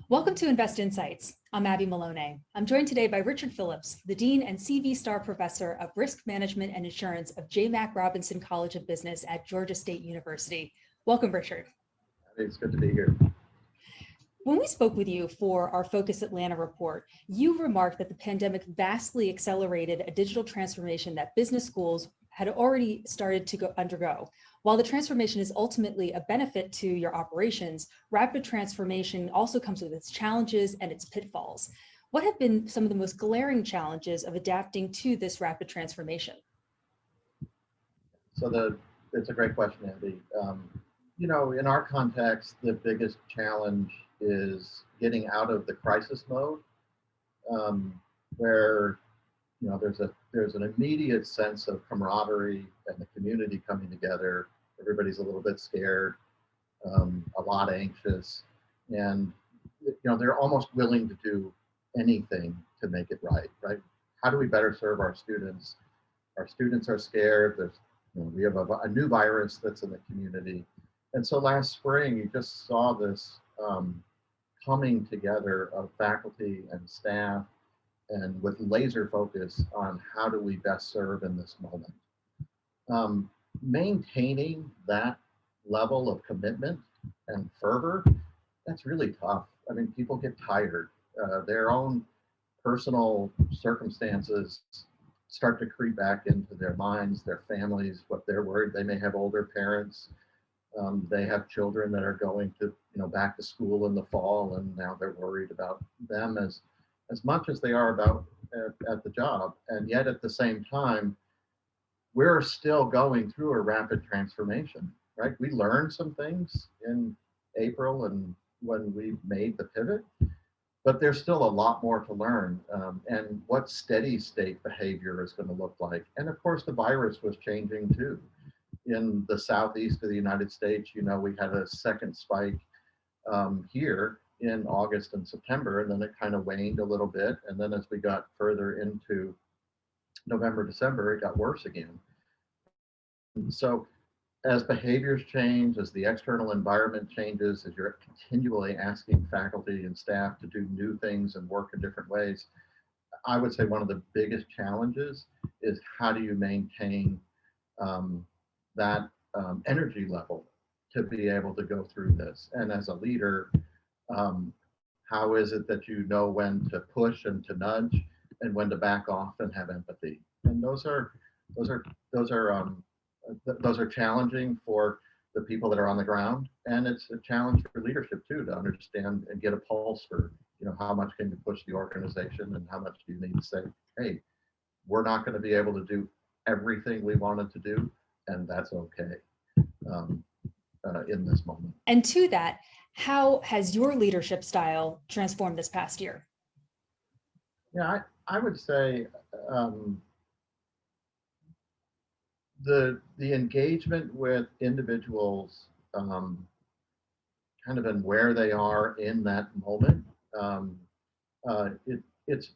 Welcome to Invest Insights. I'm Abby Maloney. I'm joined today by Richard Phillips, the Dean and CV Star Professor of Risk Management and Insurance of J. Mack Robinson College of Business at Georgia State University. Welcome, Richard. It's good to be here. When we spoke with you for our Focus Atlanta report, you remarked that the pandemic vastly accelerated a digital transformation that business schools had already started to undergo. While the transformation is ultimately a benefit to your operations, rapid transformation also comes with its challenges and its pitfalls. What have been some of the most glaring challenges of adapting to this rapid transformation? It's a great question, Andy. In our context, the biggest challenge is getting out of the crisis mode, where there's an immediate sense of camaraderie and the community coming together. Everybody's a little bit scared, a lot anxious, and they're almost willing to do anything to make it right. How do we better serve our students? Our students are scared. We have a new virus that's in the community, and so last spring you just saw this coming together of faculty and staff, and with laser focus on how do we best serve in this moment. Maintaining that level of commitment and fervor, that's really tough. I mean, people get tired. Their own personal circumstances start to creep back into their minds, their families, what they're worried. They may have older parents. They have children that are going to, back to school in the fall, and now they're worried about them as much as they are about at the job. And yet at the same time, we're still going through a rapid transformation, right? We learned some things in April and when we made the pivot, but there's still a lot more to learn, and what steady state behavior is going to look like. And of course, the virus was changing too. In the southeast of the United States, we had a second spike here in August and September, and then it kind of waned a little bit. And then as we got further into November, December, it got worse again. And so as behaviors change, as the external environment changes, as you're continually asking faculty and staff to do new things and work in different ways, I would say one of the biggest challenges is how do you maintain that energy level to be able to go through this. And as a leader, how is it that you know when to push and to nudge and when to back off and have empathy? And those are challenging for the people that are on the ground, and it's a challenge for leadership too, to understand and get a pulse for how much can you push the organization and how much do you need to say, hey, we're not going to be able to do everything we wanted to do, and that's okay in this moment. And to that, how has your leadership style transformed this past year? Yeah, I would say the engagement with individuals kind of in where they are in that moment. It's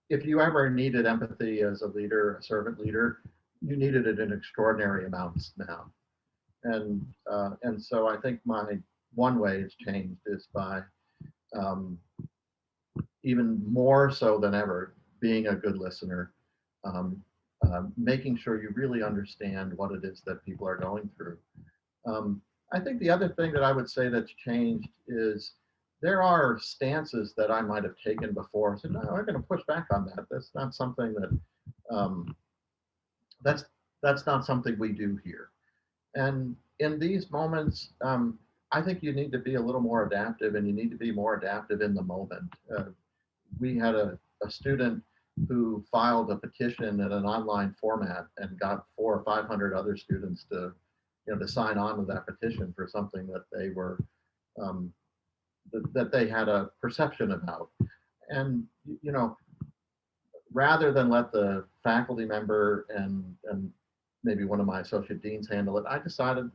if you ever needed empathy as a leader, a servant leader, you needed it in extraordinary amounts now. And so I think my one way it's changed is by even more so than ever being a good listener, making sure you really understand what it is that people are going through. I think the other thing that I would say that's changed is there are stances that I might have taken before. So no, I'm going to push back on that. That's not something that that's not something we do here. And in these moments, I think you need to be a little more adaptive, and you need to be more adaptive in the moment. We had a student who filed a petition in an online format and got 400 or 500 other students to sign on to that petition for something that they were that they had a perception about. And rather than let the faculty member and maybe one of my associate deans handle it, I decided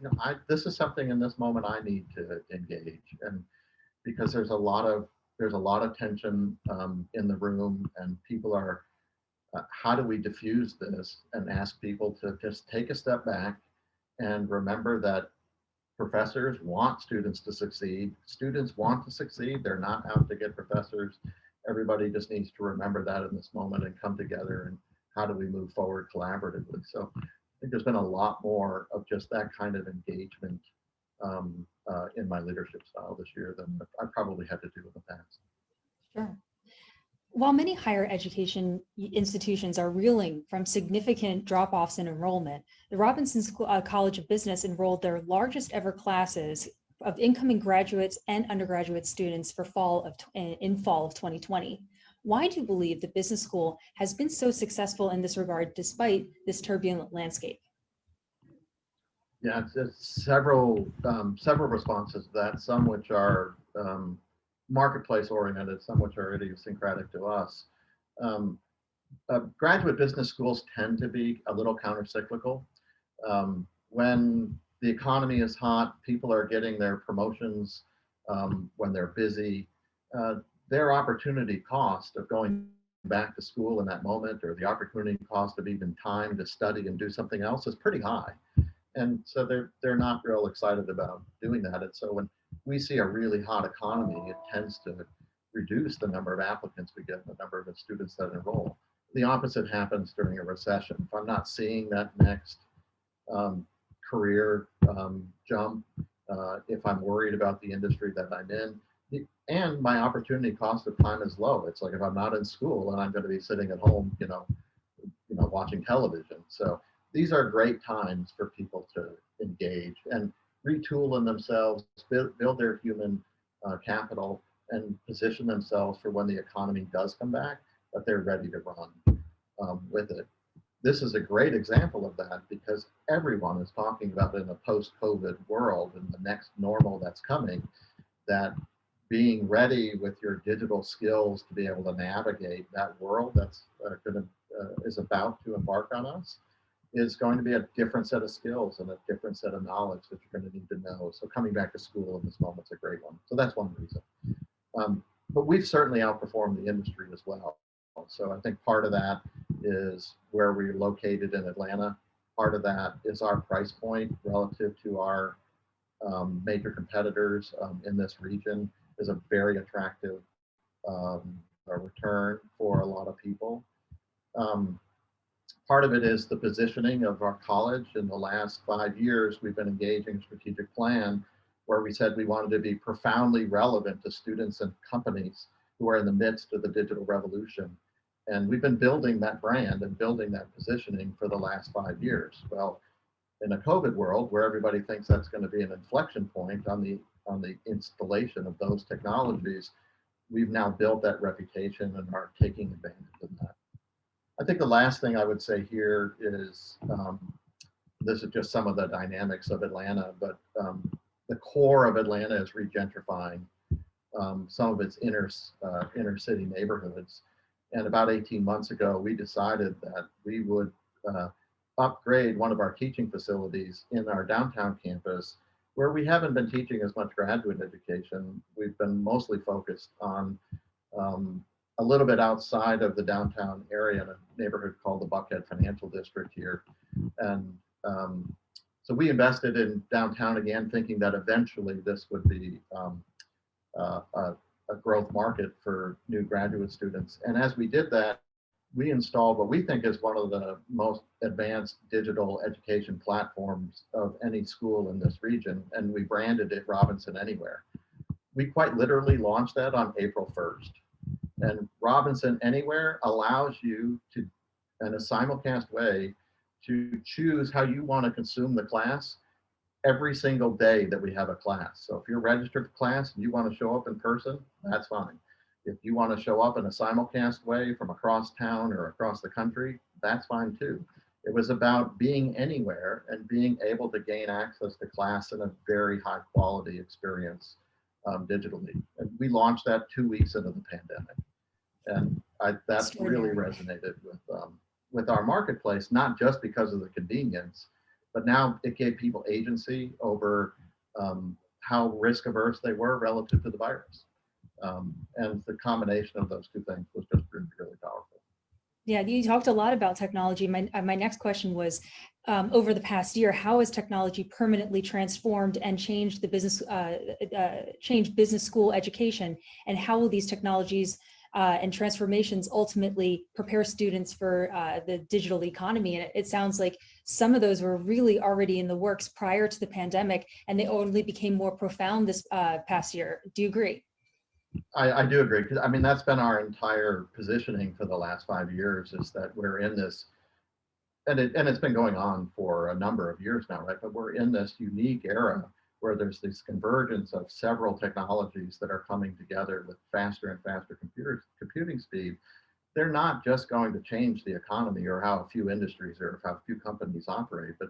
this is something in this moment I need to engage, and because there's a lot of tension in the room, and people are how do we diffuse this and ask people to just take a step back and remember that Professors want students to succeed. Students want to succeed. They're not out to get professors. Everybody just needs to remember that in this moment and come together and how do we move forward collaboratively. So I think there's been a lot more of just that kind of engagement in my leadership style this year than I probably had to do in the past. Sure. While many higher education institutions are reeling from significant drop-offs in enrollment, the Robinson College of Business enrolled their largest ever classes of incoming graduates and undergraduate students for fall of 2020. Why do you believe the business school has been so successful in this regard despite this turbulent landscape? Yeah, it's several responses to that, some which are marketplace oriented, some which are idiosyncratic to us. Graduate business schools tend to be a little countercyclical. When the economy is hot, people are getting their promotions when they're busy. Their opportunity cost of going back to school in that moment, or the opportunity cost of even time to study and do something else, is pretty high. And so they're not real excited about doing that. And so when we see a really hot economy, it tends to reduce the number of applicants we get, the number of students that enroll. The opposite happens during a recession. If I'm not seeing that next career jump, if I'm worried about the industry that I'm in, and my opportunity cost of time is low. It's like if I'm not in school and I'm going to be sitting at home, watching television. So these are great times for people to engage and retool in themselves, build their human capital, and position themselves for when the economy does come back, that they're ready to run with it. This is a great example of that because everyone is talking about in a post-COVID world and the next normal that's coming, that being ready with your digital skills to be able to navigate that world that's is about to embark on us is going to be a different set of skills and a different set of knowledge that you're going to need to know. So coming back to school in this moment is a great one. So that's one reason. But we've certainly outperformed the industry as well. So I think part of that is where we're located in Atlanta. Part of that is our price point relative to our major competitors in this region is a very attractive return for a lot of people. Part of it is the positioning of our college. In the last 5 years, we've been engaging a strategic plan where we said we wanted to be profoundly relevant to students and companies who are in the midst of the digital revolution. And we've been building that brand and building that positioning for the last 5 years. Well, in a COVID world where everybody thinks that's going to be an inflection point on the installation of those technologies, we've now built that reputation and are taking advantage of that. I think the last thing I would say here is, this is just some of the dynamics of Atlanta, but the core of Atlanta is regentrifying some of its inner city neighborhoods. And about 18 months ago, we decided that we would upgrade one of our teaching facilities in our downtown campus, where we haven't been teaching as much graduate education. We've been mostly focused on a little bit outside of the downtown area in a neighborhood called the Buckhead Financial District here. And so we invested in downtown again, thinking that eventually this would be a growth market for new graduate students. And as we did that, we installed what we think is one of the most advanced digital education platforms of any school in this region, and we branded it Robinson Anywhere. We quite literally launched that on April 1st. And Robinson Anywhere allows you to, in a simulcast way, to choose how you want to consume the class every single day that we have a class. So if you're registered for class and you want to show up in person, that's fine. If you want to show up in a simulcast way from across town or across the country, that's fine too. It was about being anywhere and being able to gain access to class in a very high quality experience digitally. And we launched that 2 weeks into the pandemic. And that really resonated with our marketplace, not just because of the convenience, but now it gave people agency over how risk averse they were relative to the virus. And the combination of those two things was just really, really powerful. Yeah, you talked a lot about technology. My next question was, over the past year, how has technology permanently transformed and changed the changed business school education, and how will these technologies and transformations ultimately prepare students for the digital economy? And it sounds like some of those were really already in the works prior to the pandemic, and they only became more profound this past year. Do you agree? I do agree, because I mean that's been our entire positioning for the last 5 years, is that we're in this, and it's been going on for a number of years now, right? But we're in this unique era where there's this convergence of several technologies that are coming together with faster and faster computing speed. They're not just going to change the economy or how a few industries or how a few companies operate, but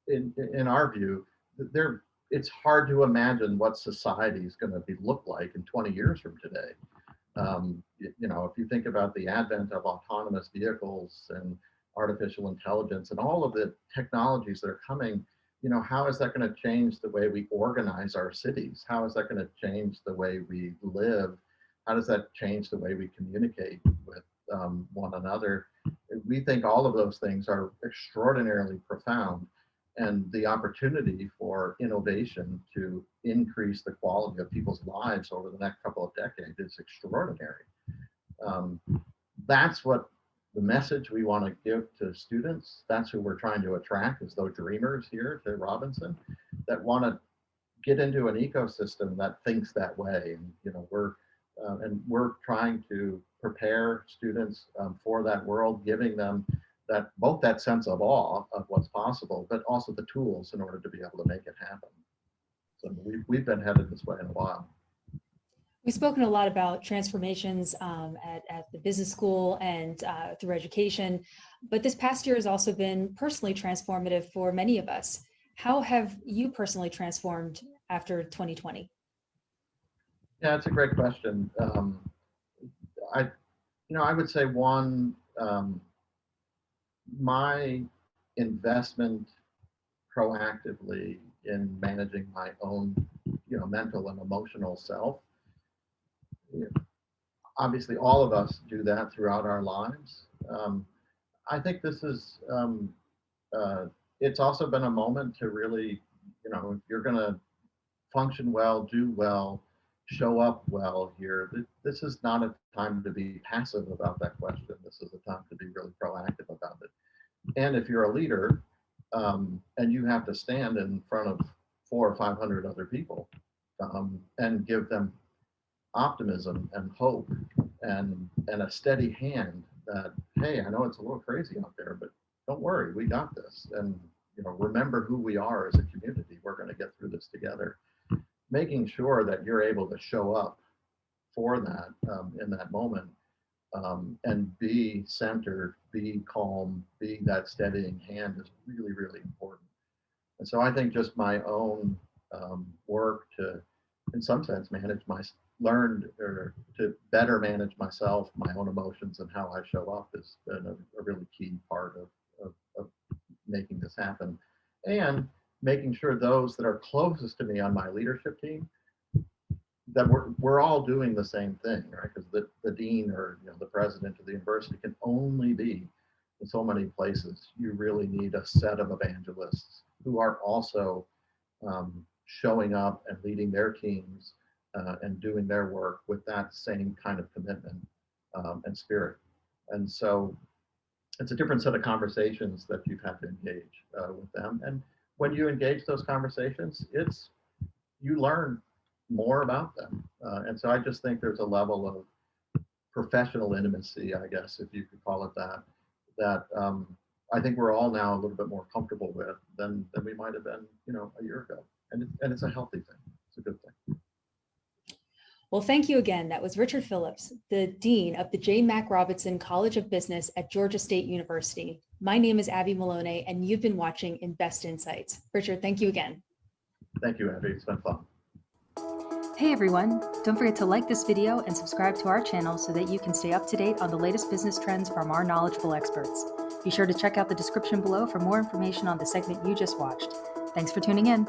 in our view, they're it's hard to imagine what society is going to look like in 20 years from today. If you think about the advent of autonomous vehicles and artificial intelligence and all of the technologies that are coming, how is that going to change the way we organize our cities? How is that going to change the way we live? How does that change the way we communicate with one another? We think all of those things are extraordinarily profound, and the opportunity for innovation to increase the quality of people's lives over the next couple of decades is extraordinary. That's what the message we want to give to students. That's who we're trying to attract, is those dreamers here to Robinson that want to get into an ecosystem that thinks that way. And we're trying to prepare students for that world, giving them both that sense of awe of what's possible, but also the tools in order to be able to make it happen. So we've been headed this way in a while. We've spoken a lot about transformations at the business school and through education, but this past year has also been personally transformative for many of us. How have you personally transformed after 2020? Yeah, it's a great question. I would say one, my investment proactively in managing my own, mental and emotional self. Obviously, all of us do that throughout our lives. I think this is, it's also been a moment to really, if you're going to function well, do well, show up well here, this is not a time to be passive about that question. This is a time to be really proactive about it. And if you're a leader and you have to stand in front of 400 or 500 other people and give them optimism and hope and a steady hand that, hey, I know it's a little crazy out there, but don't worry, we got this. And remember who we are as a community. We're going to get through this together. Making sure that you're able to show up for that in that moment and be centered, be calm, be that steadying hand is really, really important. And so I think just my own work to, in some sense, to better manage myself, my own emotions, and how I show up has been a really key part of making this happen. And making sure those that are closest to me on my leadership team, that we're all doing the same thing, right? Because the dean or the president of the university can only be in so many places. You really need a set of evangelists who are also showing up and leading their teams and doing their work with that same kind of commitment and spirit. And so it's a different set of conversations that you've had to engage with them. And when you engage those conversations, you learn more about them. And so I just think there's a level of professional intimacy, I guess, if you could call it that I think we're all now a little bit more comfortable with than we might have been, a year ago. And it's a healthy thing. It's a good thing. Well, thank you again. That was Richard Phillips, the Dean of the J. Mack Robinson College of Business at Georgia State University. My name is Abby Maloney, and you've been watching Invest Insights. Richard, thank you again. Thank you, Abby. It's been fun. Hey everyone, don't forget to like this video and subscribe to our channel so that you can stay up to date on the latest business trends from our knowledgeable experts. Be sure to check out the description below for more information on the segment you just watched. Thanks for tuning in.